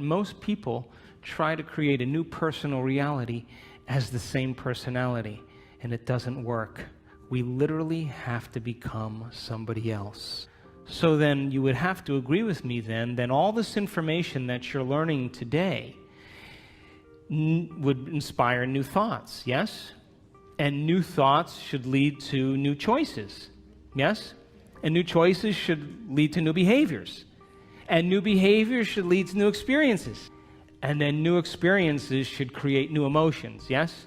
most people try to create a new personal reality as the same personality, and it doesn't work. We literally have to become somebody else. So then you would have to agree with me then all this information that you're learning today would inspire new thoughts, yes? And new thoughts should lead to new choices, yes? And new choices should lead to new behaviors. And new behaviors should lead to new experiences. And then new experiences should create new emotions, yes?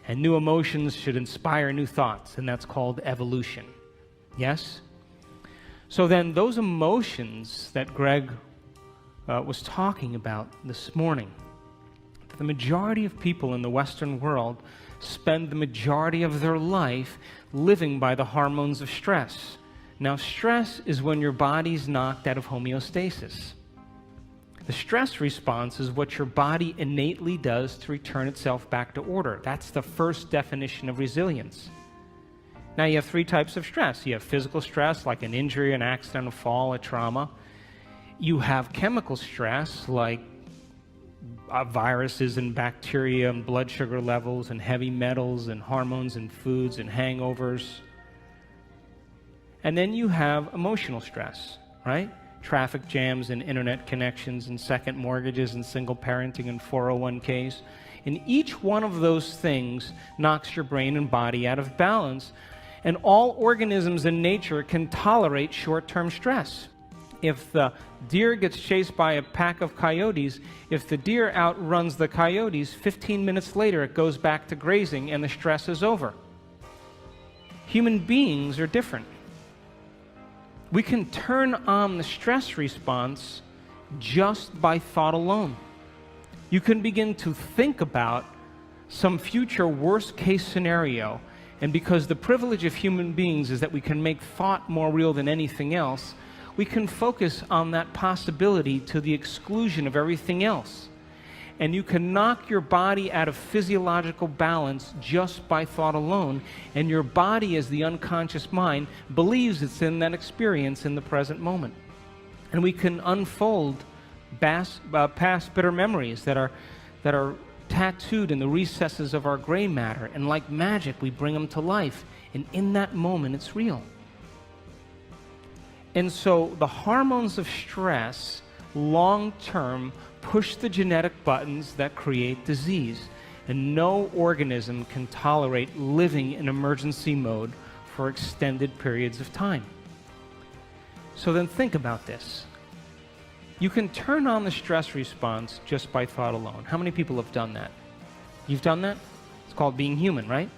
And new emotions should inspire new thoughts, and that's called evolution, yes? So then those emotions that Greg was talking about this morning, the majority of people in the Western world spend the majority of their life living by the hormones of stress. Now, stress is when your body's knocked out of homeostasis. The stress response is what your body innately does to return itself back to order. That's the first definition of resilience. Now, you have three types of stress. You have physical stress, like an injury, an accident, a fall, a trauma. You have chemical stress, like viruses and bacteria and blood sugar levels and heavy metals and hormones and foods and hangovers. And then you have emotional stress, right? Traffic jams and internet connections and second mortgages and single parenting and 401ks. And each one of those things knocks your brain and body out of balance. And all organisms in nature can tolerate short-term stress. If the deer gets chased by a pack of coyotes, if the deer outruns the coyotes, 15 minutes later it goes back to grazing and the stress is over. Human beings are different. We can turn on the stress response just by thought alone. You can begin to think about some future worst-case scenario, and because the privilege of human beings is that we can make thought more real than anything else, we can focus on that possibility to the exclusion of everything else. And you can knock your body out of physiological balance just by thought alone, and your body, as the unconscious mind, believes it's in that experience in the present moment. And we can unfold past bitter memories that are tattooed in the recesses of our gray matter, and like magic we bring them to life, and in that moment it's real. And so the hormones of stress long-term push the genetic buttons that create disease, and no organism can tolerate living in emergency mode for extended periods of time. So then think about this. You can turn on the stress response just by thought alone. How many people have done that? You've done that? It's called being human, right?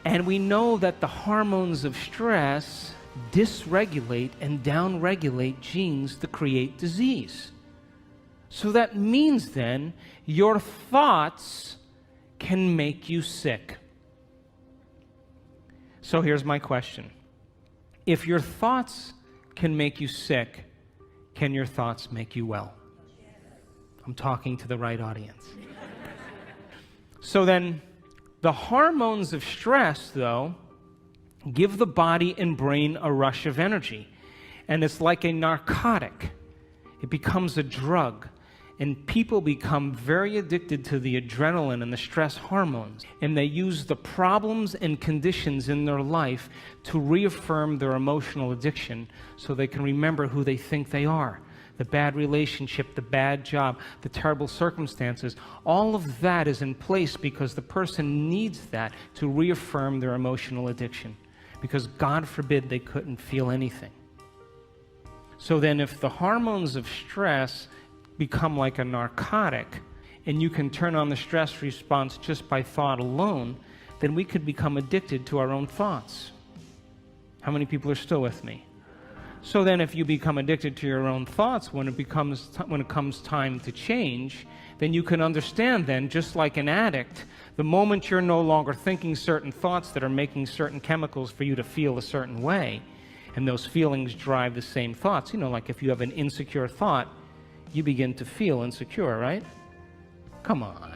And we know that the hormones of stress dysregulate and downregulate genes to create disease. So that means then your thoughts can make you sick. So here's my question. If your thoughts can make you sick, can your thoughts make you well? I'm talking to the right audience. So then, the hormones of stress, though, give the body and brain a rush of energy. And it's like a narcotic. It becomes a drug. And people become very addicted to the adrenaline and the stress hormones. And they use the problems and conditions in their life to reaffirm their emotional addiction so they can remember who they think they are. The bad relationship, the bad job, the terrible circumstances, all of that is in place because the person needs that to reaffirm their emotional addiction. Because God forbid they couldn't feel anything. So then if the hormones of stress become like a narcotic, and you can turn on the stress response just by thought alone, then we could become addicted to our own thoughts. How many people are still with me? So then if you become addicted to your own thoughts, when it comes time to change, then you can understand then, just like an addict, the moment you're no longer thinking certain thoughts that are making certain chemicals for you to feel a certain way, and those feelings drive the same thoughts. You know, like if you have an insecure thought, you begin to feel insecure, right? Come on.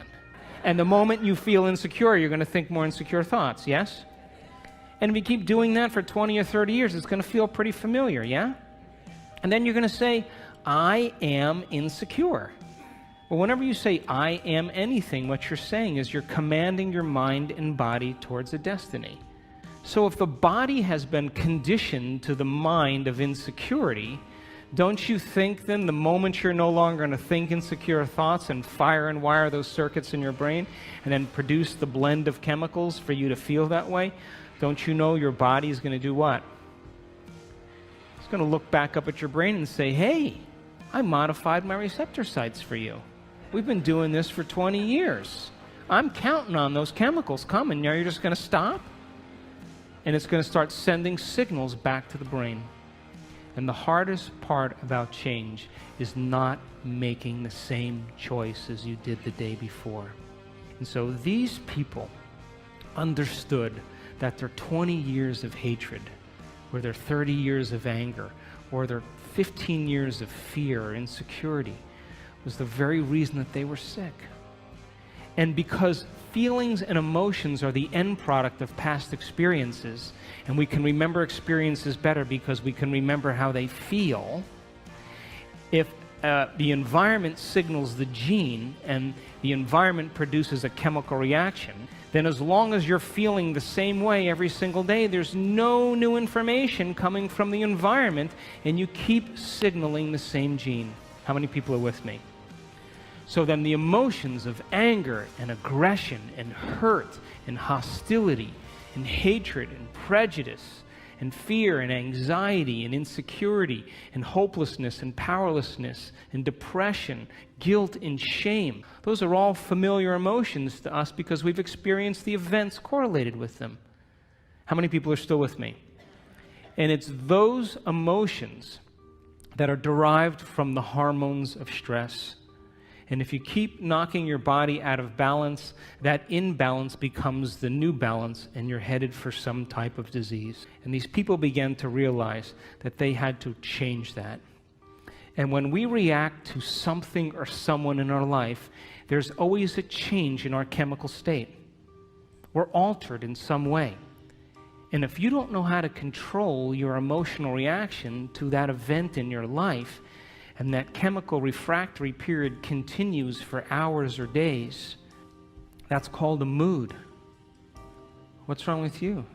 And the moment you feel insecure, you're going to think more insecure thoughts, yes? And if you keep doing that for 20 or 30 years, it's going to feel pretty familiar, yeah? And then you're going to say, I am insecure. Well, whenever you say I am anything, what you're saying is you're commanding your mind and body towards a destiny. So if the body has been conditioned to the mind of insecurity, don't you think then the moment you're no longer going to think insecure thoughts and fire and wire those circuits in your brain and then produce the blend of chemicals for you to feel that way, don't you know your body is going to do what? It's going to look back up at your brain and say, hey, I modified my receptor sites for you. We've been doing this for 20 years. I'm counting on those chemicals coming. Now you're just going to stop? And it's going to start sending signals back to the brain. And the hardest part about change is not making the same choice as you did the day before. And so these people understood that their 20 years of hatred, or their 30 years of anger, or their 15 years of fear or insecurity was the very reason that they were sick. And because feelings and emotions are the end product of past experiences, and we can remember experiences better because we can remember how they feel, if the environment signals the gene and the environment produces a chemical reaction, then as long as you're feeling the same way every single day, there's no new information coming from the environment, and you keep signaling the same gene. How many people are with me? So then the emotions of anger and aggression and hurt and hostility and hatred and prejudice and fear and anxiety and insecurity and hopelessness and powerlessness and depression, guilt and shame, those are all familiar emotions to us because we've experienced the events correlated with them. How many people are still with me? And it's those emotions that are derived from the hormones of stress. And if you keep knocking your body out of balance, that imbalance becomes the new balance, and you're headed for some type of disease. And these people began to realize that they had to change that. And when we react to something or someone in our life, there's always a change in our chemical state. We're altered in some way. And if you don't know how to control your emotional reaction to that event in your life, and that chemical refractory period continues for hours or days, that's called a mood. What's wrong with you?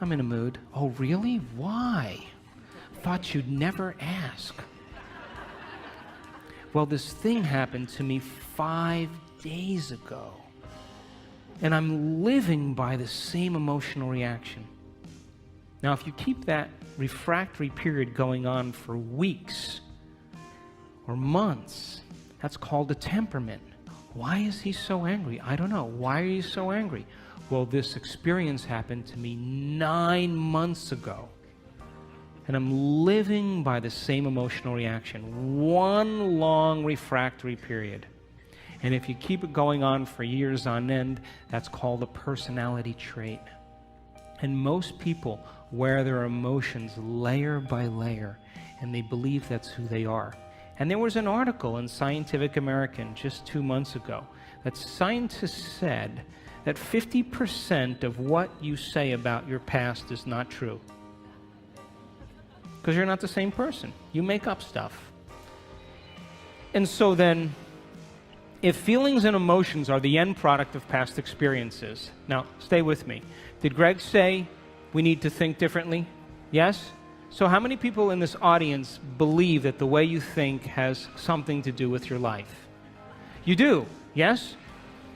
I'm in a mood. Oh, really? Why? Thought you'd never ask. Well, this thing happened to me 5 days ago, and I'm living by the same emotional reaction. Now, if you keep that refractory period going on for weeks or months, that's called a temperament. Why is he so angry? I don't know. Why are you so angry? Well, this experience happened to me 9 months ago, and I'm living by the same emotional reaction. One long refractory period. And if you keep it going on for years on end, that's called a personality trait. And most people wear their emotions layer by layer, and they believe that's who they are. And there was an article in Scientific American just 2 months ago that scientists said that 50% of what you say about your past is not true. Because you're not the same person. You make up stuff. And so then, if feelings and emotions are the end product of past experiences, now stay with me. Did Greg say we need to think differently? Yes? So how many people in this audience believe that the way you think has something to do with your life? You do, yes?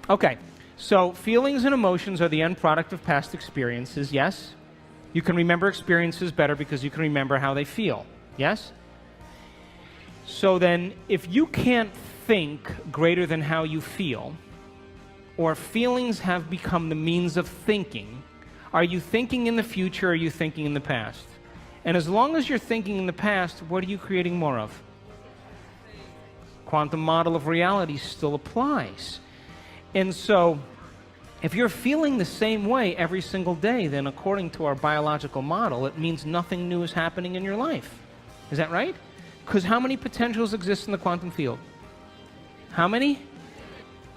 Okay, so feelings and emotions are the end product of past experiences, yes? You can remember experiences better because you can remember how they feel, yes? So then, if you can't think greater than how you feel, or feelings have become the means of thinking, are you thinking in the future or are you thinking in the past? And as long as you're thinking in the past, what are you creating more of? Quantum model of reality still applies. And so, if you're feeling the same way every single day, then according to our biological model, it means nothing new is happening in your life. Is that right? Because how many potentials exist in the quantum field? How many?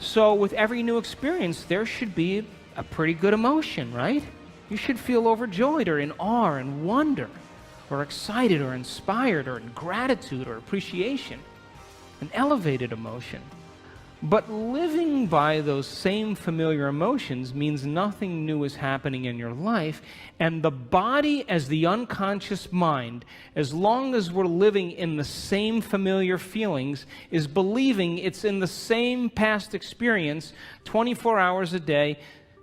So with every new experience, there should be a pretty good emotion, right? You should feel overjoyed or in awe and wonder. or excited or inspired or in gratitude or appreciation, an elevated emotion. But living by those same familiar emotions means nothing new is happening in your life, and the body as the unconscious mind, as long as we're living in the same familiar feelings, is believing it's in the same past experience 24 hours a day,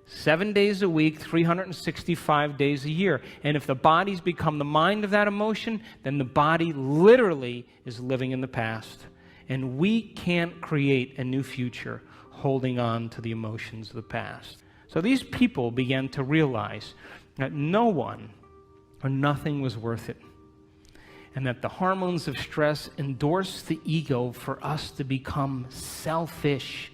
7 days a week, 365 days a year. And if the body's become the mind of that emotion, then the body literally is living in the past. And we can't create a new future holding on to the emotions of the past. So these people began to realize that no one or nothing was worth it, and that the hormones of stress endorse the ego for us to become selfish.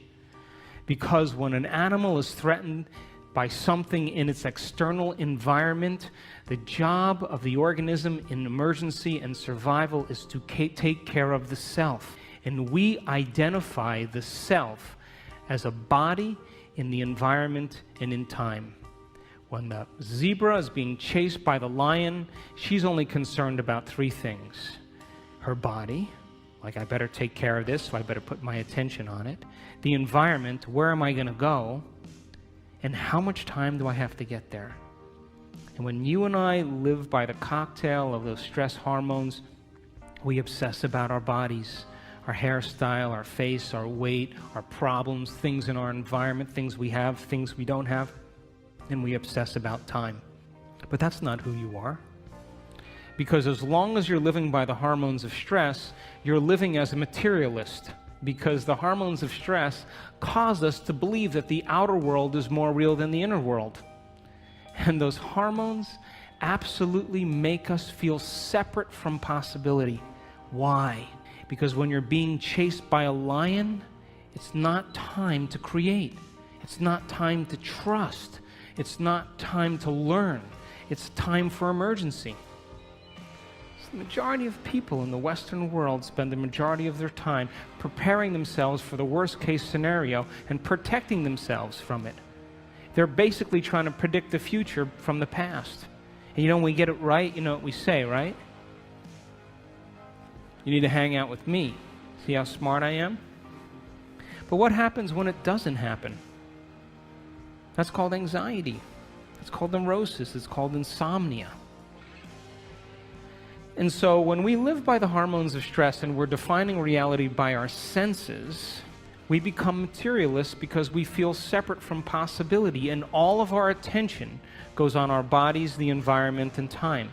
Because when an animal is threatened by something in its external environment, the job of the organism in emergency and survival is to take care of the self. And we identify the self as a body in the environment and in time. When the zebra is being chased by the lion, she's only concerned about three things. Her body, like I better take care of this, so I better put my attention on it. The environment, where am I going to go? And how much time do I have to get there? And when you and I live by the cocktail of those stress hormones, we obsess about our bodies, our hairstyle, our face, our weight, our problems, things in our environment, things we have, things we don't have, and we obsess about time. But that's not who you are. Because as long as you're living by the hormones of stress, you're living as a materialist. Because the hormones of stress cause us to believe that the outer world is more real than the inner world. And those hormones absolutely make us feel separate from possibility. Why? Because when you're being chased by a lion, it's not time to create. It's not time to trust. It's not time to learn. It's time for emergency. So the majority of people in the Western world spend the majority of their time preparing themselves for the worst case scenario and protecting themselves from it. They're basically trying to predict the future from the past. And when we get it right, you know what we say, right? You need to hang out with me. See how smart I am? But what happens when it doesn't happen? That's called anxiety. It's called neurosis. It's called insomnia. And so when we live by the hormones of stress and we're defining reality by our senses, we become materialists because we feel separate from possibility, and all of our attention goes on our bodies, the environment, and time.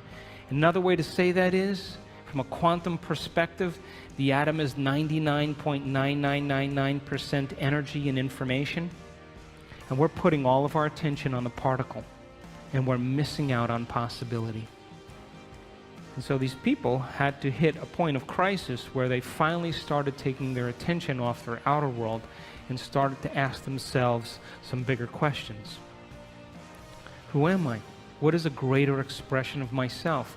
Another way to say that is, from a quantum perspective, the atom is 99.9999% energy and information, and we're putting all of our attention on the particle, and we're missing out on possibility. And so these people had to hit a point of crisis where they finally started taking their attention off their outer world and started to ask themselves some bigger questions. Who am I? What is a greater expression of myself?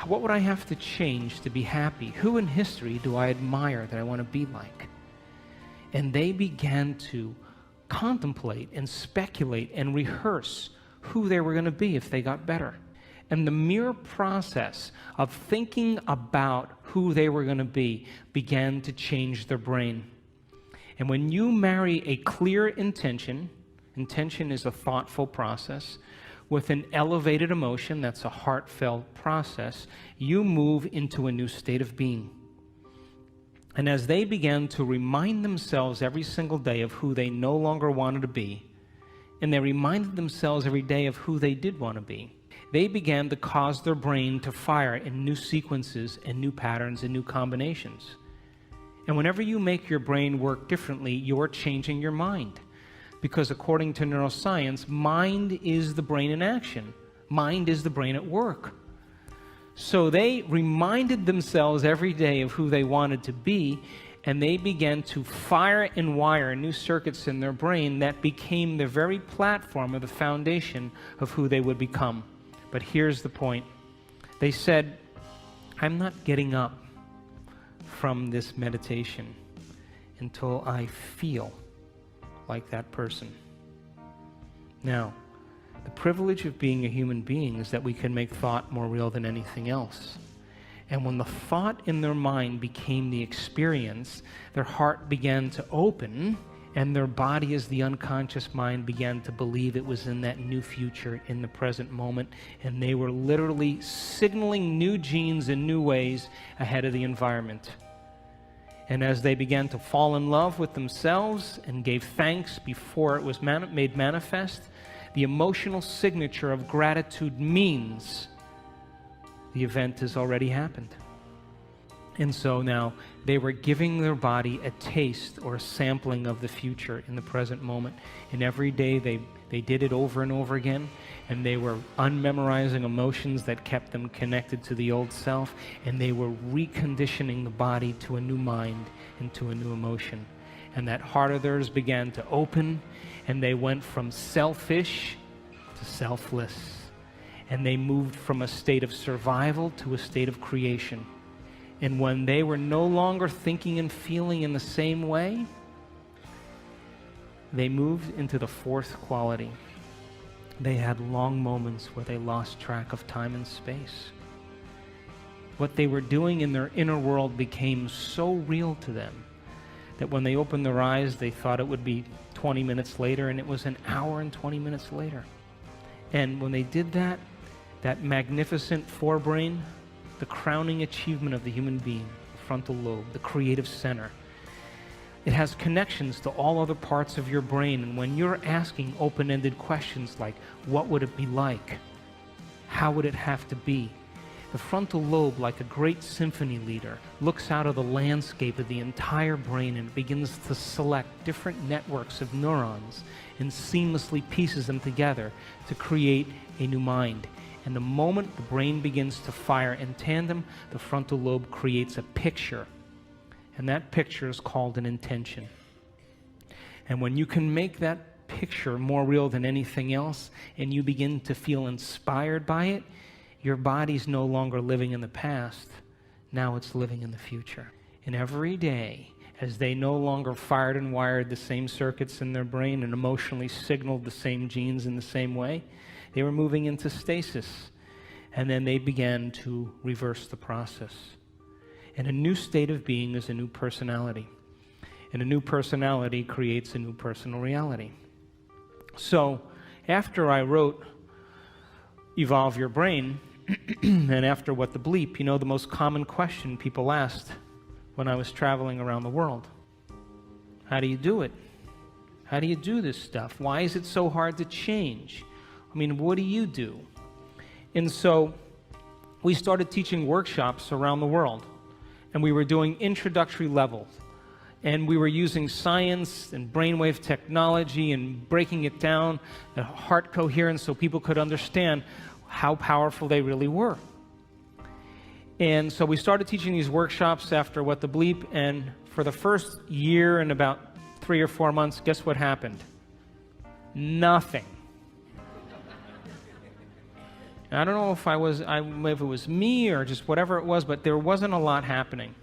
What would I have to change to be happy? Who in history do I admire that I want to be like? And they began to contemplate and speculate and rehearse who they were going to be if they got better. And the mere process of thinking about who they were going to be began to change their brain. And when you marry a clear intention, intention is a thoughtful process, with an elevated emotion, that's a heartfelt process, you move into a new state of being. And as they began to remind themselves every single day of who they no longer wanted to be, and they reminded themselves every day of who they did want to be, they began to cause their brain to fire in new sequences and new patterns and new combinations. And whenever you make your brain work differently, you're changing your mind. Because according to neuroscience, mind is the brain in action. Mind is the brain at work. So they reminded themselves every day of who they wanted to be, and they began to fire and wire new circuits in their brain that became the very platform or the foundation of who they would become. But here's the point. They said, I'm not getting up from this meditation until I feel like that person. Now, The privilege of being a human being is that we can make thought more real than anything else. And when the thought in their mind became the experience, their heart began to open, and their body, as the unconscious mind, began to believe it was in that new future, in the present moment, and they were literally signaling new genes in new ways ahead of the environment. And as they began to fall in love with themselves and gave thanks before it was made manifest, the emotional signature of gratitude means the event has already happened. And so now they were giving their body a taste or a sampling of the future in the present moment. And every day they did it over and over again. And they were unmemorizing emotions that kept them connected to the old self. And they were reconditioning the body to a new mind and to a new emotion. And that heart of theirs began to open. And they went from selfish to selfless. And they moved from a state of survival to a state of creation. And when they were no longer thinking and feeling in the same way, they moved into the fourth quality. They had long moments where they lost track of time and space. What they were doing in their inner world became so real to them that when they opened their eyes, they thought it would be 20 minutes later, and it was an hour and 20 minutes later. And when they did that, that magnificent forebrain, the crowning achievement of the human being, the frontal lobe, the creative center, it has connections to all other parts of your brain. And when you're asking open-ended questions like, what would it be like? How would it have to be? The frontal lobe, like a great symphony leader, looks out of the landscape of the entire brain and begins to select different networks of neurons and seamlessly pieces them together to create a new mind. And the moment the brain begins to fire in tandem, the frontal lobe creates a picture. And that picture is called an intention. And when you can make that picture more real than anything else, and you begin to feel inspired by it, your body's no longer living in the past. Now it's living in the future. And every day, as they no longer fired and wired the same circuits in their brain and emotionally signaled the same genes in the same way, they were moving into stasis. And then they began to reverse the process. And a new state of being is a new personality. And a new personality creates a new personal reality. So, after I wrote Evolve Your Brain, and after What the Bleep, you know the most common question people asked when I was traveling around the world. How do you do it? How do you do this stuff? Why is it so hard to change? I mean, what do you do? And so we started teaching workshops around the world. And we were doing introductory levels. And we were using science and brainwave technology and breaking it down, the heart coherence, so people could understand how powerful they really were. And so we started teaching these workshops after What the Bleep, and for the first year and about 3 or 4 months, guess what happened? Nothing. I don't know if if it was me or just whatever it was, but there wasn't a lot happening.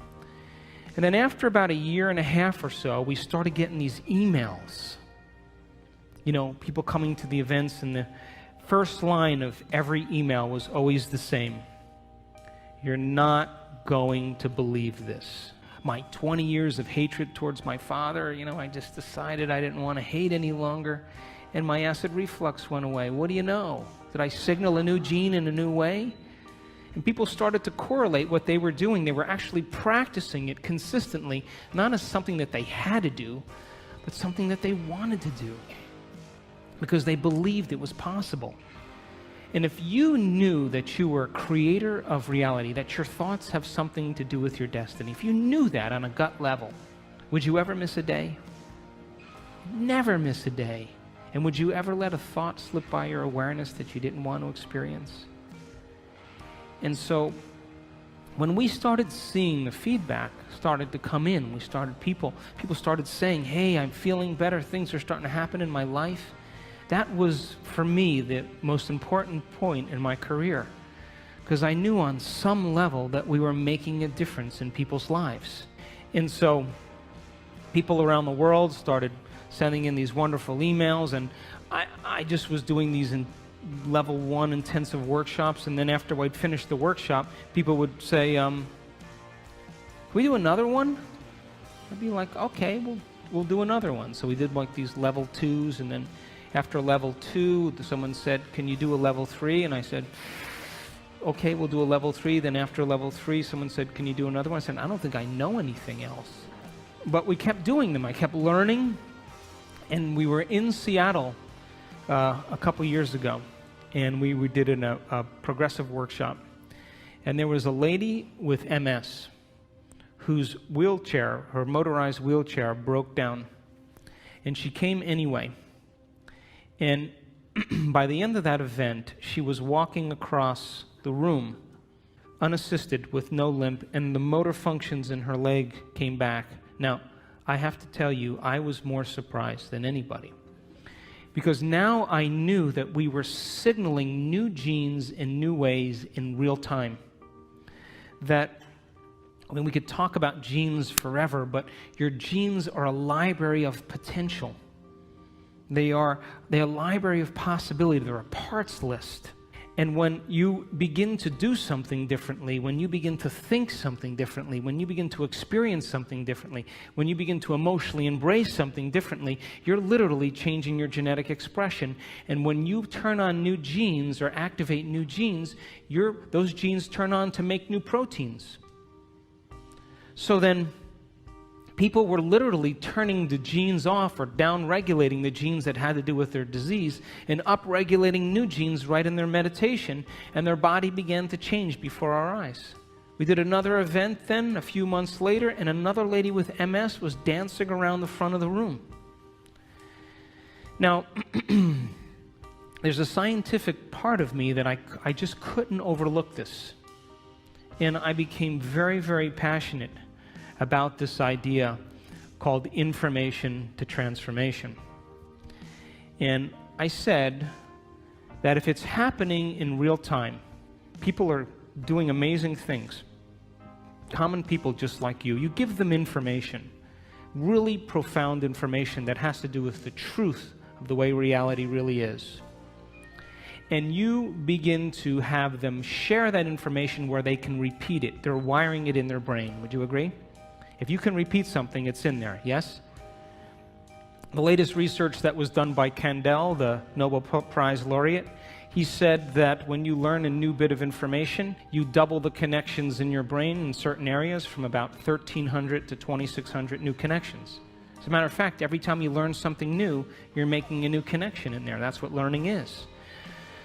And then after about 1.5 years or so, we started getting these emails. You know, people coming to the events, and the first line of every email was always the same. You're not going to believe this. My 20 years of hatred towards my father, you know, I just decided I didn't want to hate any longer, and my acid reflux went away. What do you know? Did I signal a new gene in a new way? And people started to correlate what they were doing. They were actually practicing it consistently, not as something that they had to do, but something that they wanted to do, because they believed it was possible. And if you knew that you were a creator of reality, that your thoughts have something to do with your destiny, if you knew that on a gut level, would you ever miss a day? Never miss a day. And would you ever let a thought slip by your awareness that you didn't want to experience? And so when we started seeing the feedback started to come in, people started saying, hey, I'm feeling better, things are starting to happen in my life. That was, for me, the most important point in my career, because I knew on some level that we were making a difference in people's lives. And so people around the world started sending in these wonderful emails, and I just was doing these level 1 intensive workshops, and then after I'd finish the workshop, people would say, can we do another one? I'd be like, okay, we'll do another one. So we did like these level 2s, and then after level 2, someone said, can you do a level 3? And I said, okay, we'll do a level 3. Then after level 3, someone said, can you do another one? I said, I don't think I know anything else. But we kept doing them. I kept learning, and we were in Seattle a couple years ago, and we did a progressive workshop. And there was a lady with MS whose wheelchair, her motorized wheelchair, broke down. And she came anyway. And by the end of that event, she was walking across the room, unassisted, with no limp, and the motor functions in her leg came back. Now, I have to tell you, I was more surprised than anybody. Because now I knew that we were signaling new genes in new ways in real time. That, I mean, we could talk about genes forever, but your genes are a library of potential. They're a library of possibility. They're a parts list. And when you begin to do something differently, when you begin to think something differently, when you begin to experience something differently, when you begin to emotionally embrace something differently, you're literally changing your genetic expression. And when you turn on new genes or activate new genes, those genes turn on to make new proteins. So then, people were literally turning the genes off or down-regulating the genes that had to do with their disease and up-regulating new genes right in their meditation, and their body began to change before our eyes. We did another event then, a few months later, and another lady with MS was dancing around the front of the room. Now, there's a scientific part of me that I just couldn't overlook this. And I became very, very passionate about this idea called information to transformation. And I said that if it's happening in real time, people are doing amazing things. Common people just like you give them information, really profound information that has to do with the truth of the way reality really is. And you begin to have them share that information where they can repeat it. They're wiring it in their brain. Would you agree? If you can repeat something, it's in there, yes? The latest research that was done by Kandel, the Nobel Prize laureate, he said that when you learn a new bit of information, you double the connections in your brain in certain areas from about 1,300 to 2,600 new connections. As a matter of fact, every time you learn something new, you're making a new connection in there. That's what learning is.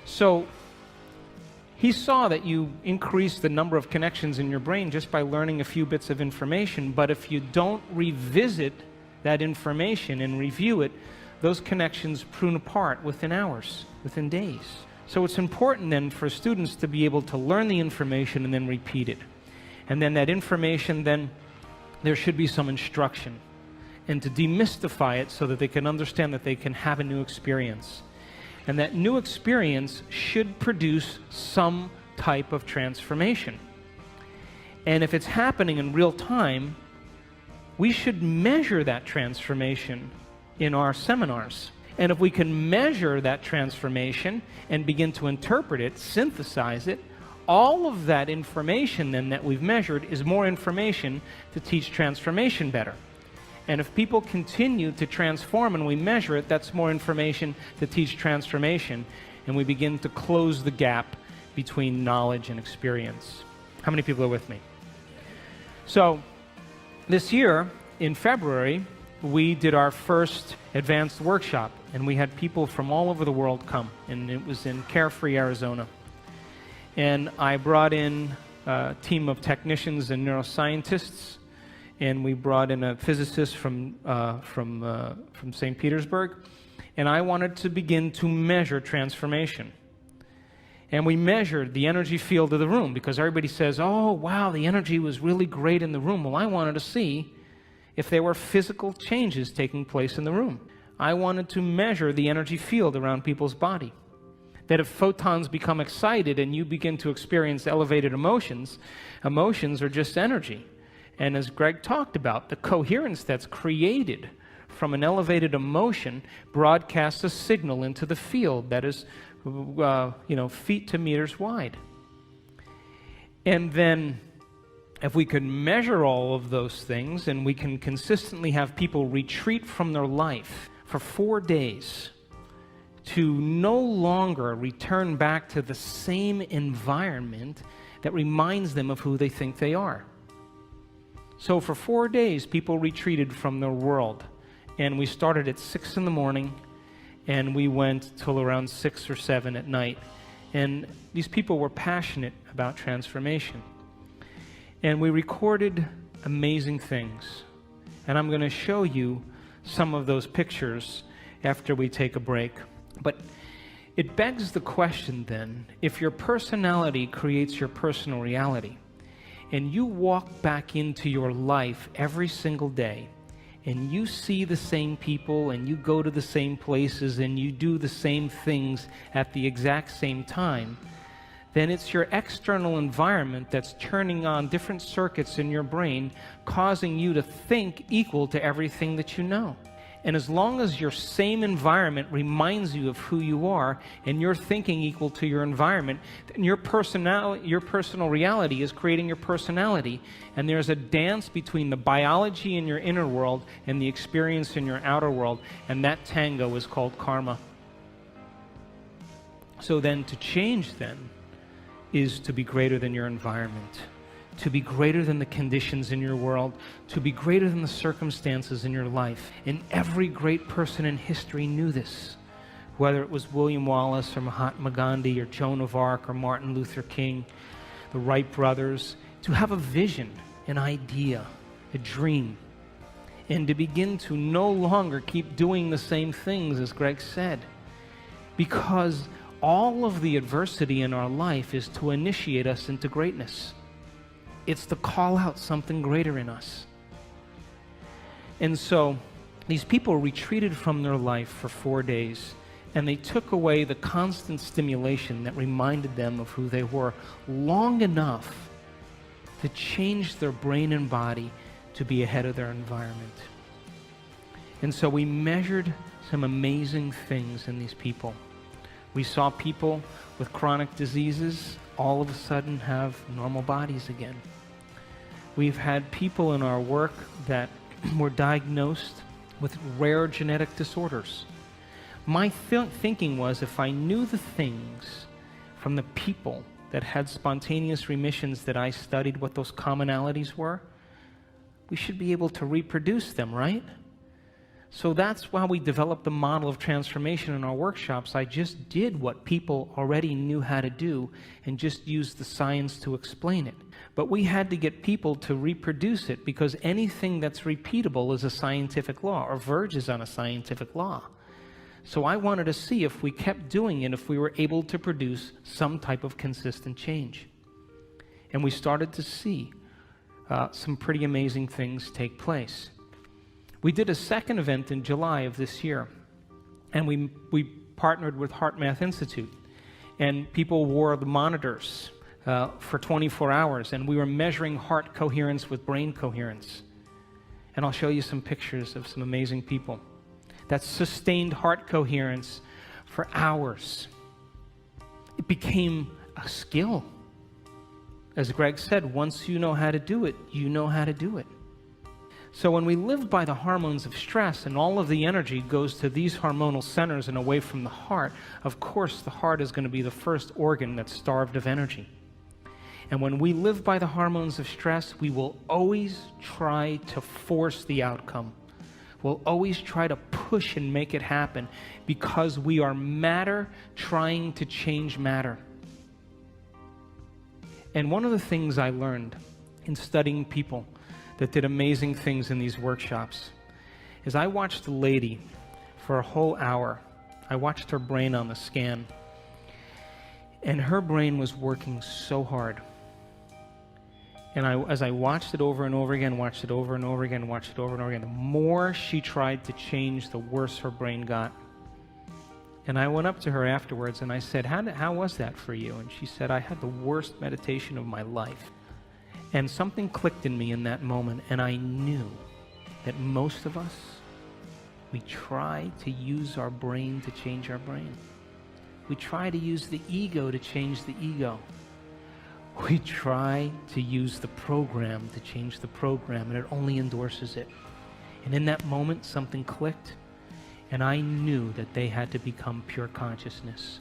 So he saw that you increase the number of connections in your brain just by learning a few bits of information, but if you don't revisit that information and review it, those connections prune apart within hours, within days. So it's important then for students to be able to learn the information and then repeat it. And then that information, then there should be some instruction, and to demystify it so that they can understand that they can have a new experience. And that new experience should produce some type of transformation. And if it's happening in real time, we should measure that transformation in our seminars. And if we can measure that transformation and begin to interpret it, synthesize it, all of that information then that we've measured is more information to teach transformation better. And if people continue to transform and we measure it, that's more information to teach transformation, and we begin to close the gap between knowledge and experience. How many people are with me? So this year, in February, we did our first advanced workshop, and we had people from all over the world come, and it was in Carefree, Arizona. And I brought in a team of technicians and neuroscientists, and we brought in a physicist from St. Petersburg, and I wanted to begin to measure transformation. And we measured the energy field of the room, because everybody says, oh, wow, the energy was really great in the room. Well, I wanted to see if there were physical changes taking place in the room. I wanted to measure the energy field around people's body. That if photons become excited and you begin to experience elevated emotions, emotions are just energy. And as Greg talked about, the coherence that's created from an elevated emotion broadcasts a signal into the field that is feet to meters wide. And then if we could measure all of those things and we can consistently have people retreat from their life for 4 days to no longer return back to the same environment that reminds them of who they think they are. So for 4 days, people retreated from their world. And we started at 6 in the morning, and we went till around 6 or 7 at night. And these people were passionate about transformation. And we recorded amazing things. And I'm going to show you some of those pictures after we take a break. But it begs the question then, if your personality creates your personal reality, and you walk back into your life every single day, and you see the same people, and you go to the same places, and you do the same things at the exact same time, then it's your external environment that's turning on different circuits in your brain, causing you to think equal to everything that you know. And as long as your same environment reminds you of who you are, and you're thinking equal to your environment, then your personal reality is creating your personality. And there's a dance between the biology in your inner world and the experience in your outer world, and that tango is called karma. So then to change then is to be greater than your environment, to be greater than the conditions in your world, to be greater than the circumstances in your life. And every great person in history knew this, whether it was William Wallace or Mahatma Gandhi or Joan of Arc or Martin Luther King, the Wright brothers, to have a vision, an idea, a dream, and to begin to no longer keep doing the same things, as Greg said, because all of the adversity in our life is to initiate us into greatness. It's to call out something greater in us. And so these people retreated from their life for 4 days, and they took away the constant stimulation that reminded them of who they were long enough to change their brain and body to be ahead of their environment. And so we measured some amazing things in these people. We saw people with chronic diseases all of a sudden have normal bodies again. We've had people in our work that were diagnosed with rare genetic disorders. My thinking was, if I knew the things from the people that had spontaneous remissions that I studied, what those commonalities were, we should be able to reproduce them, right? So that's why we developed the model of transformation in our workshops. I just did what people already knew how to do and just used the science to explain it. But we had to get people to reproduce it, because anything that's repeatable is a scientific law, or verges on a scientific law. So I wanted to see if we kept doing it, if we were able to produce some type of consistent change. And we started to see some pretty amazing things take place. We did a second event in July of this year, and we partnered with HeartMath Institute, and people wore the monitors for 24 hours, and we were measuring heart coherence with brain coherence. And I'll show you some pictures of some amazing people that sustained heart coherence for hours. It became a skill. As Greg said, once you know how to do it, you know how to do it. So when we live by the hormones of stress and all of the energy goes to these hormonal centers and away from the heart, of course the heart is going to be the first organ that's starved of energy. And when we live by the hormones of stress, we will always try to force the outcome. We'll always try to push and make it happen, because we are matter trying to change matter. And one of the things I learned in studying people that did amazing things in these workshops is I watched a lady for a whole hour. I watched her brain on the scan, and her brain was working so hard. And as I watched it over and over again, watched it over and over again, watched it over and over again, the more she tried to change, the worse her brain got. And I went up to her afterwards and I said, how was that for you? And she said, I had the worst meditation of my life. And something clicked in me in that moment, and I knew that most of us, we try to use our brain to change our brain. We try to use the ego to change the ego. We try to use the program to change the program, and it only endorses it. And in that moment, something clicked, and I knew that they had to become pure consciousness,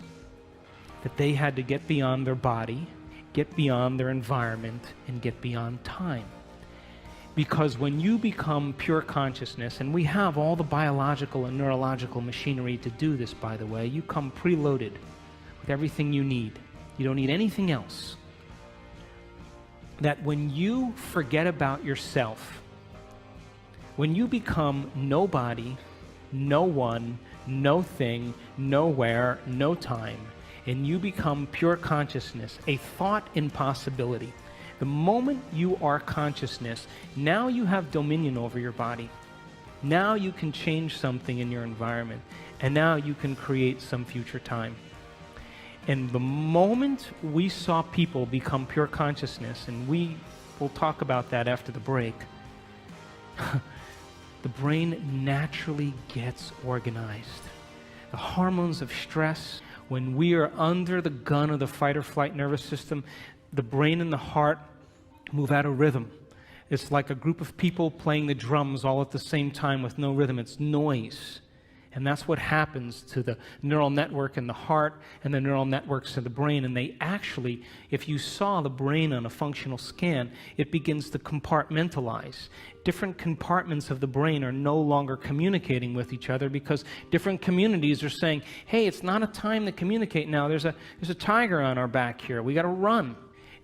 that they had to get beyond their body, get beyond their environment, and get beyond time. Because when you become pure consciousness, and we have all the biological and neurological machinery to do this, by the way, you come preloaded with everything you need. You don't need anything else. That when you forget about yourself, when you become nobody, no one, no thing, nowhere, no time, and you become pure consciousness, a thought impossibility. The moment you are consciousness, now you have dominion over your body. Now you can change something in your environment, and now you can create some future time. And the moment we saw people become pure consciousness, and we will talk about that after the break, the brain naturally gets organized. The hormones of stress, when we are under the gun of the fight or flight nervous system, the brain and the heart move out of rhythm. It's like a group of people playing the drums all at the same time with no rhythm. It's noise. And that's what happens to the neural network in the heart and the neural networks in the brain. And they actually, if you saw the brain on a functional scan, it begins to compartmentalize. Different compartments of the brain are no longer communicating with each other because different communities are saying, hey, it's not a time to communicate now. There's a tiger on our back here. We got to run.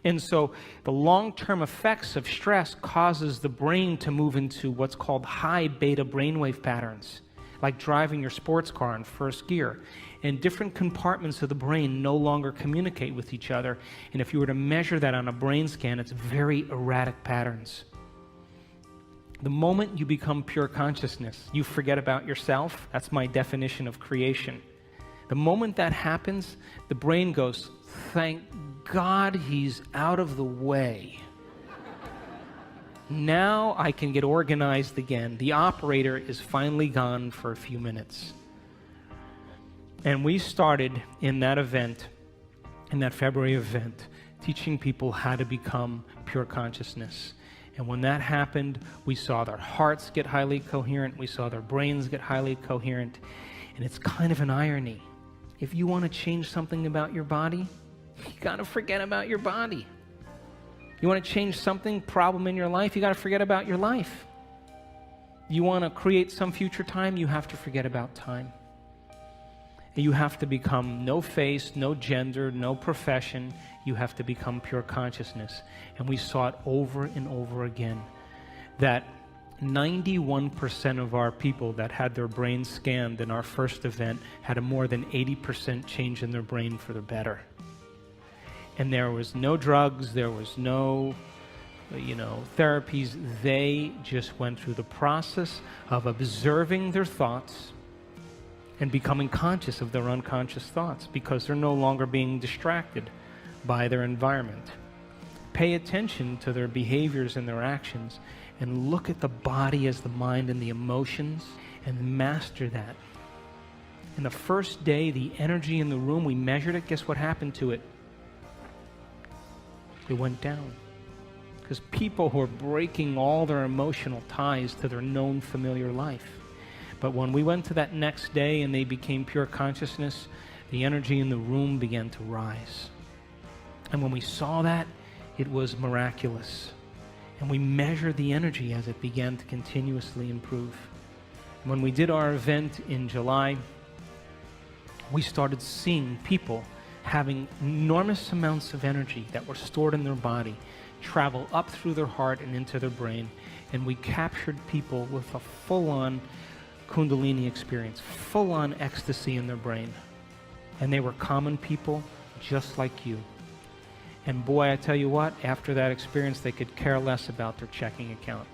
And so the long-term effects of stress causes the brain to move into what's called high beta brainwave patterns, like driving your sports car in first gear. And different compartments of the brain no longer communicate with each other. And if you were to measure that on a brain scan, it's very erratic patterns. The moment you become pure consciousness, you forget about yourself. That's my definition of creation. The moment that happens, the brain goes, thank God he's out of the way. Now I can get organized again. The operator is finally gone for a few minutes. And we started in that event, in that February event, teaching people how to become pure consciousness. And when that happened, we saw their hearts get highly coherent. We saw their brains get highly coherent. And it's kind of an irony. If you want to change something about your body, you got to forget about your body. You want to change something, problem in your life, you got to forget about your life. You want to create some future time, you have to forget about time. You have to become no face, no gender, no profession. You have to become pure consciousness. And we saw it over and over again, that 91% of our people that had their brains scanned in our first event had a more than 80% change in their brain for the better. And there was no drugs, there was no, therapies. They just went through the process of observing their thoughts and becoming conscious of their unconscious thoughts because they're no longer being distracted by their environment. Pay attention to their behaviors and their actions and look at the body as the mind and the emotions and master that. In the first day, the energy in the room, we measured it. Guess what happened to it? It went down. Because people were breaking all their emotional ties to their known familiar life. But when we went to that next day and they became pure consciousness, the energy in the room began to rise. And when we saw that, it was miraculous. And we measured the energy as it began to continuously improve. When we did our event in July, we started seeing people having enormous amounts of energy that were stored in their body travel up through their heart and into their brain. And we captured people with a full-on Kundalini experience, full-on ecstasy in their brain. And they were common people just like you. And boy, I tell you what, after that experience, they could care less about their checking account.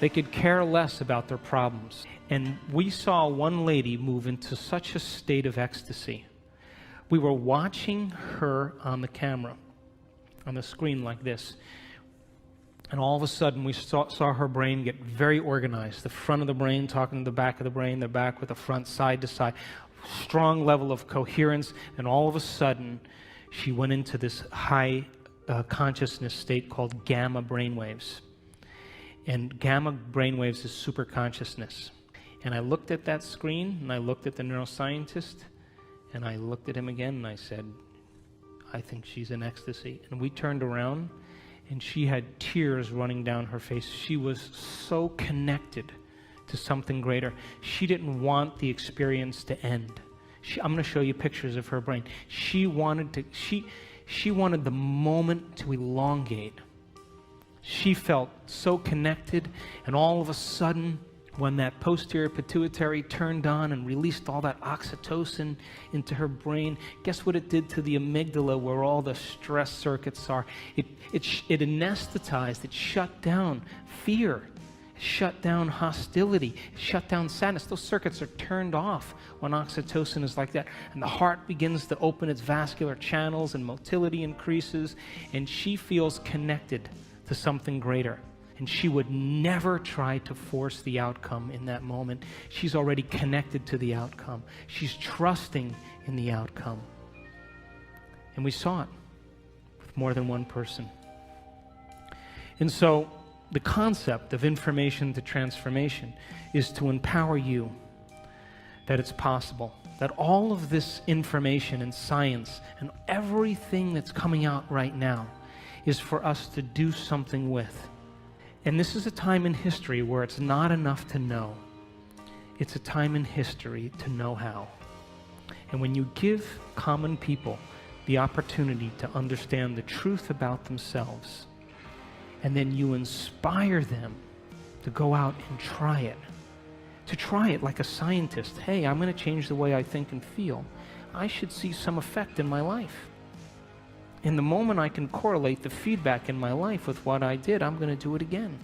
They could care less about their problems. And we saw one lady move into such a state of ecstasy. We were watching her on the camera, on the screen like this. And all of a sudden, we saw her brain get very organized. The front of the brain talking to the back of the brain, the back with the front, side to side. strong level of coherence, and all of a sudden, she went into this high consciousness state called gamma brainwaves. And gamma brainwaves is super consciousness. And I looked at that screen, and I looked at the neuroscientist, and I looked at him again, and I said, I think she's in ecstasy. And we turned around, and she had tears running down her face. She was so connected to something greater. She didn't want the experience to end. I'm going to show you pictures of her brain. She wanted the moment to elongate. She felt so connected, and all of a sudden, when that posterior pituitary turned on and released all that oxytocin into her brain, guess what it did to the amygdala where all the stress circuits are? It anesthetized, it shut down fear, it shut down hostility, it shut down sadness. Those circuits are turned off when oxytocin is like that. And the heart begins to open its vascular channels and motility increases, and she feels connected to something greater. And she would never try to force the outcome in that moment. She's already connected to the outcome. She's trusting in the outcome. And we saw it with more than one person. And so the concept of information to transformation is to empower you that it's possible, that all of this information and science and everything that's coming out right now is for us to do something with. And this is a time in history where it's not enough to know. It's a time in history to know how. And when you give common people the opportunity to understand the truth about themselves, and then you inspire them to go out and try it like a scientist. Hey, I'm going to change the way I think and feel. I should see some effect in my life. And the moment I can correlate the feedback in my life with what I did, I'm going to do it again.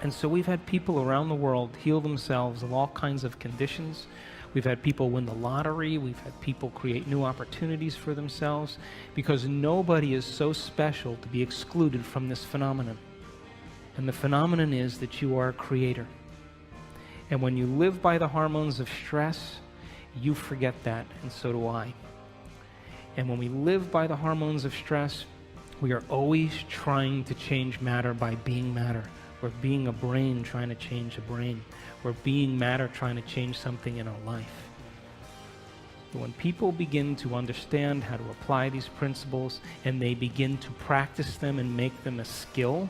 And so we've had people around the world heal themselves of all kinds of conditions. We've had people win the lottery. We've had people create new opportunities for themselves, because nobody is so special to be excluded from this phenomenon. And the phenomenon is that you are a creator. And when you live by the hormones of stress, you forget that, and so do I. And when we live by the hormones of stress, we are always trying to change matter by being matter. We're being a brain trying to change a brain. We're being matter trying to change something in our life. But when people begin to understand how to apply these principles and they begin to practice them and make them a skill,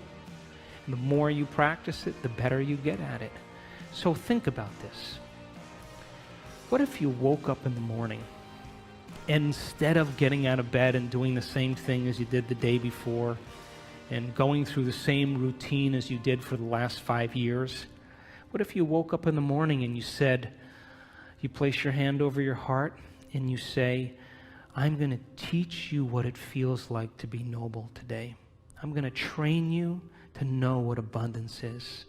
the more you practice it, the better you get at it. So think about this. What if you woke up in the morning, and instead of getting out of bed and doing the same thing as you did the day before and going through the same routine as you did for the last 5 years, what if you woke up in the morning and you place your hand over your heart and you say, I'm going to teach you what it feels like to be noble today. I'm going to train you to know what abundance is.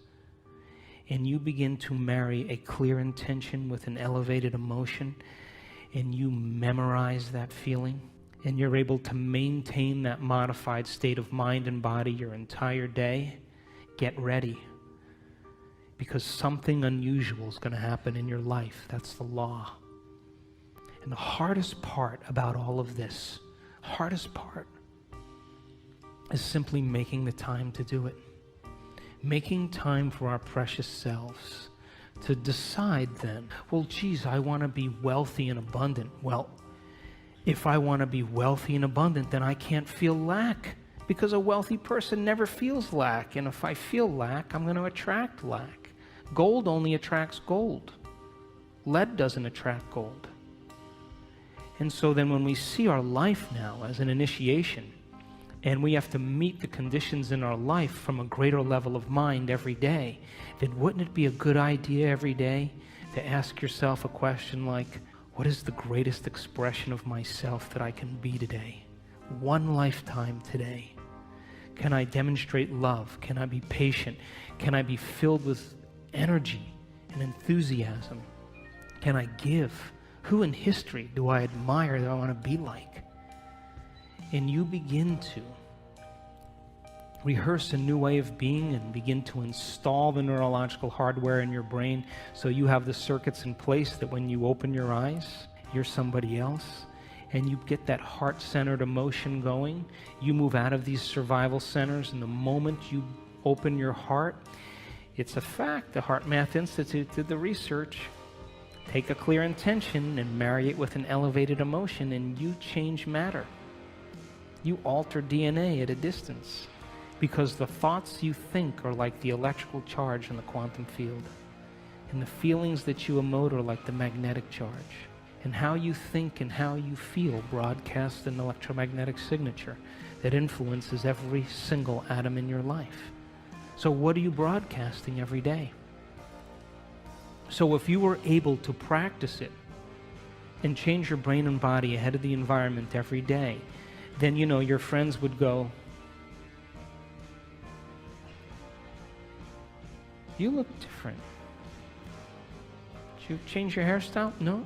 And you begin to marry a clear intention with an elevated emotion, and you memorize that feeling, and you're able to maintain that modified state of mind and body your entire day. Get ready, because something unusual is going to happen in your life. That's the law. And the hardest part about all of this, hardest part, is simply making the time to do it. Making time for our precious selves. To decide then, well, geez, I want to be wealthy and abundant. Well, if I want to be wealthy and abundant, then I can't feel lack, because a wealthy person never feels lack. And if I feel lack, I'm going to attract lack. Gold only attracts gold. Lead doesn't attract gold. And so then when we see our life now as an initiation, and we have to meet the conditions in our life from a greater level of mind every day, then wouldn't it be a good idea every day to ask yourself a question like, what is the greatest expression of myself that I can be today? One lifetime today. Can I demonstrate love? Can I be patient? Can I be filled with energy and enthusiasm? Can I give? Who in history do I admire that I want to be like? And you begin to rehearse a new way of being and begin to install the neurological hardware in your brain so you have the circuits in place that when you open your eyes, you're somebody else, and you get that heart-centered emotion going. You move out of these survival centers, and the moment you open your heart, it's a fact. The Heart Math Institute did the research. Take a clear intention and marry it with an elevated emotion, and you change matter. You alter DNA at a distance, because the thoughts you think are like the electrical charge in the quantum field, and the feelings that you emote are like the magnetic charge. And how you think and how you feel broadcasts an electromagnetic signature that influences every single atom in your life. So what are you broadcasting every day? So if you were able to practice it and change your brain and body ahead of the environment every day, then your friends would go, "You look different. Did you change your hairstyle?" "No."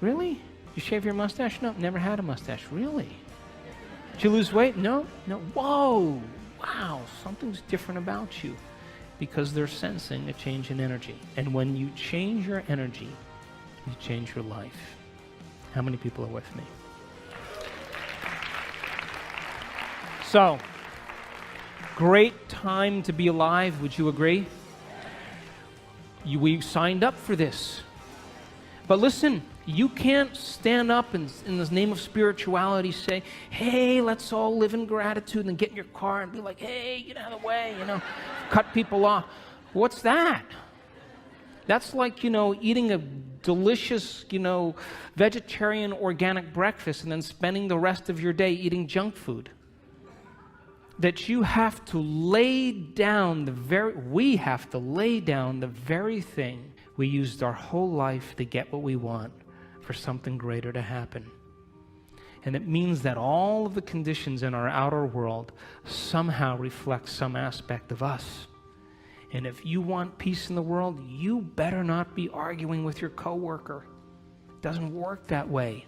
"Really? Did you shave your mustache?" "No, never had a mustache." "Really? Did you lose weight?" "No." "No." "Whoa, wow, something's different about you," because they're sensing a change in energy. And when you change your energy, you change your life. How many people are with me? So, great time to be alive, would you agree? We signed up for this. But listen, you can't stand up and in the name of spirituality say, "Hey, let's all live in gratitude," and get in your car and be like, "Hey, get out of the way," cut people off. What's that? That's like, eating a delicious, vegetarian organic breakfast and then spending the rest of your day eating junk food. That you have to lay down we have to lay down the very thing we used our whole life to get what we want for something greater to happen. And it means that all of the conditions in our outer world somehow reflect some aspect of us. And if you want peace in the world, you better not be arguing with your coworker. It doesn't work that way.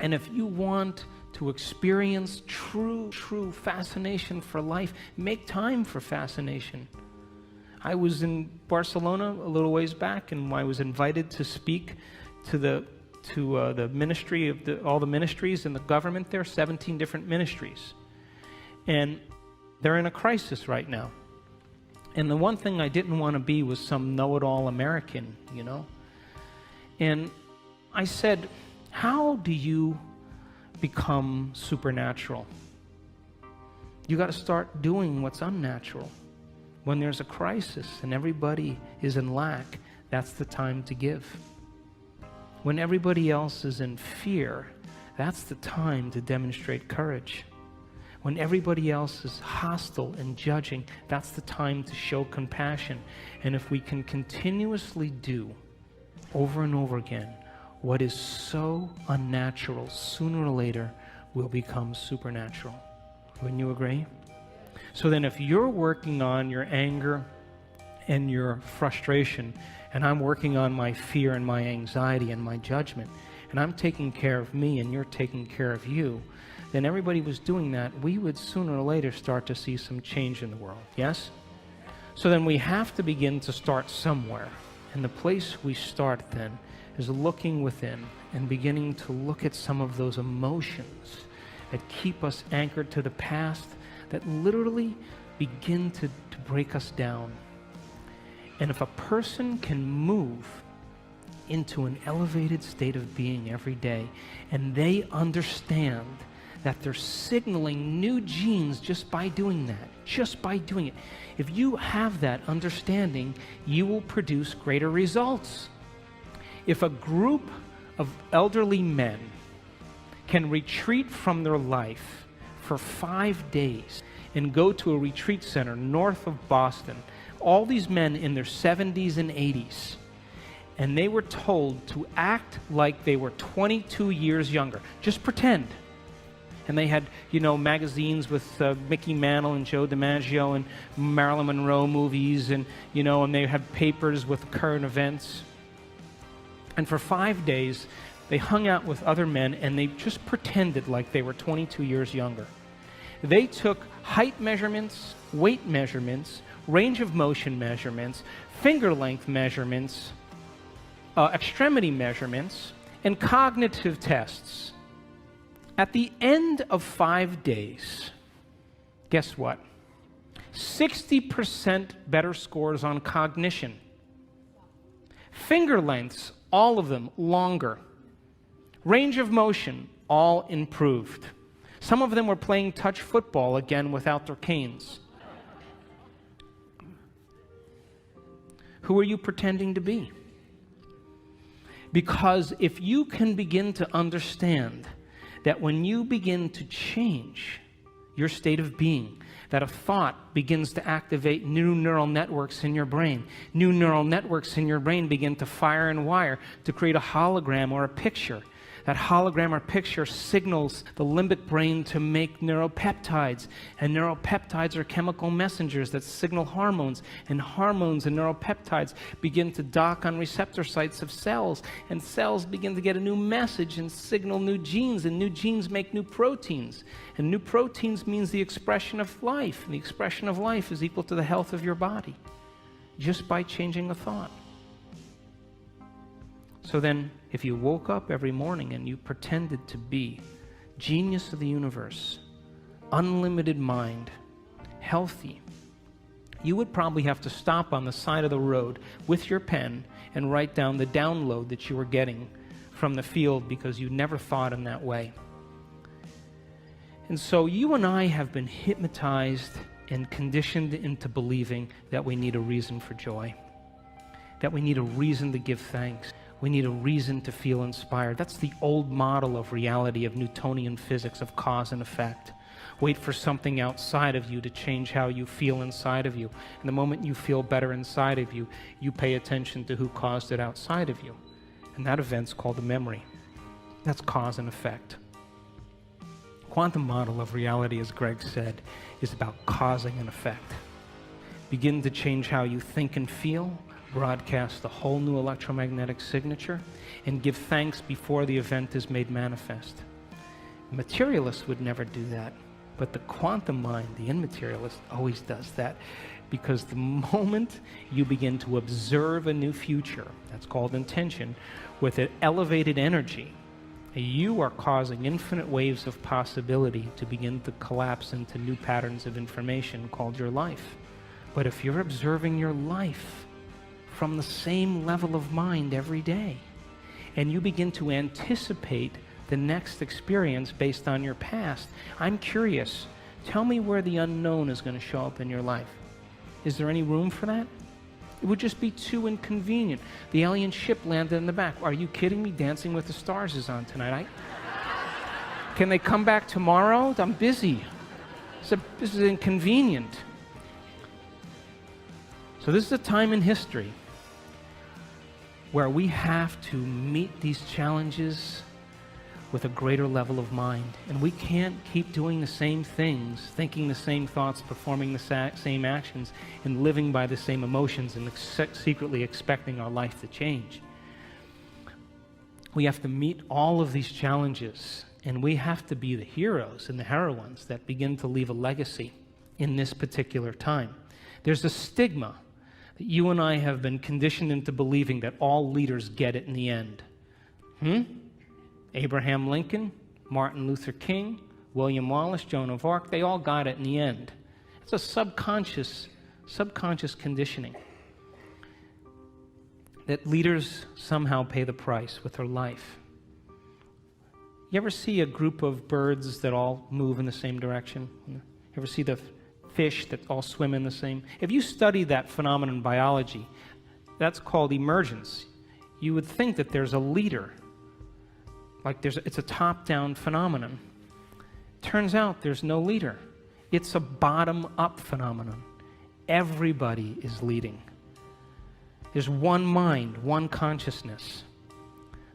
And if you want to experience true fascination for life, make time for fascination. I was in Barcelona a little ways back, and I was invited to speak to the ministry of all the ministries in the government there, 17 different ministries. And they're in a crisis right now. And the one thing I didn't want to be was some know-it-all American, And I said, "How do you become supernatural?" You got to start doing what's unnatural. When there's a crisis and everybody is in lack, that's the time to give. When everybody else is in fear, that's the time to demonstrate courage. When everybody else is hostile and judging, that's the time to show compassion. And if we can continuously do over and over again what is so unnatural, sooner or later will become supernatural. Wouldn't you agree? So then if you're working on your anger and your frustration, and I'm working on my fear and my anxiety and my judgment, and I'm taking care of me and you're taking care of you, then everybody was doing that, we would sooner or later start to see some change in the world. Yes? So then we have to begin to start somewhere. And the place we start then is looking within and beginning to look at some of those emotions that keep us anchored to the past, that literally begin to break us down. And if a person can move into an elevated state of being every day, and they understand that they're signaling new genes just by doing that, just by doing it. If you have that understanding, you will produce greater results. If a group of elderly men can retreat from their life for 5 days and go to a retreat center north of Boston, all these men in their 70s and 80s, and they were told to act like they were 22 years younger. Just pretend. And they had, magazines with Mickey Mantle and Joe DiMaggio and Marilyn Monroe movies, and, and they had papers with current events. And for 5 days, they hung out with other men, and they just pretended like they were 22 years younger. They took height measurements, weight measurements, range of motion measurements, finger length measurements, extremity measurements, and cognitive tests. At the end of 5 days, guess what? 60% better scores on cognition. Finger lengths, all of them longer. Range of motion, all improved. Some of them were playing touch football again without their canes. Who are you pretending to be? Because if you can begin to understand that when you begin to change your state of being, that a thought begins to activate new neural networks in your brain. New neural networks in your brain begin to fire and wire to create a hologram or a picture. That hologram or picture signals the limbic brain to make neuropeptides. And neuropeptides are chemical messengers that signal hormones. And hormones and neuropeptides begin to dock on receptor sites of cells. And cells begin to get a new message and signal new genes. And new genes make new proteins. And new proteins means the expression of life. And the expression of life is equal to the health of your body, just by changing a thought. So then, if you woke up every morning and you pretended to be genius of the universe, unlimited mind, healthy, you would probably have to stop on the side of the road with your pen and write down the download that you were getting from the field because you never thought in that way. And so you and I have been hypnotized and conditioned into believing that we need a reason for joy, that we need a reason to give thanks. We need a reason to feel inspired. That's the old model of reality, of Newtonian physics, of cause and effect. Wait for something outside of you to change how you feel inside of you. And the moment you feel better inside of you, you pay attention to who caused it outside of you. And that event's called a memory. That's cause and effect. Quantum model of reality, as Greg said, is about causing an effect. Begin to change how you think and feel, broadcast a whole new electromagnetic signature, and give thanks before the event is made manifest. Materialists would never do that, but the quantum mind, the immaterialist, always does that, because the moment you begin to observe a new future, that's called intention, with an elevated energy, you are causing infinite waves of possibility to begin to collapse into new patterns of information called your life. But if you're observing your life from the same level of mind every day, and you begin to anticipate the next experience based on your past, I'm curious, tell me where the unknown is going to show up in your life. Is there any room for that? It would just be too inconvenient. The alien ship landed in the back. Are you kidding me? Dancing with the Stars is on tonight. Can they come back tomorrow? I'm busy. This is inconvenient. So this is a time in history where we have to meet these challenges with a greater level of mind. And we can't keep doing the same things, thinking the same thoughts, performing the same actions, and living by the same emotions and secretly expecting our life to change. We have to meet all of these challenges, and we have to be the heroes and the heroines that begin to leave a legacy in this particular time. There's a stigma that you and I have been conditioned into believing that all leaders get it in the end. Abraham Lincoln, Martin Luther King, William Wallace, Joan of Arc, they all got it in the end. It's a subconscious conditioning that leaders somehow pay the price with their life. You ever see a group of birds that all move in the same direction? You ever see the fish that all swim in the same? If you study that phenomenon in biology, that's called emergence. You would think that there's a leader, like it's a top-down phenomenon. Turns out there's no leader. It's a bottom-up phenomenon. Everybody is leading. There's one mind, one consciousness.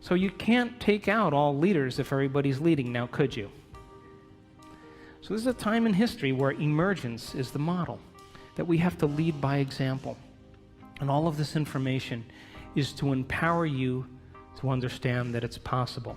So you can't take out all leaders if everybody's leading now, could you? So this is a time in history where emergence is the model, that we have to lead by example. And all of this information is to empower you to understand that it's possible.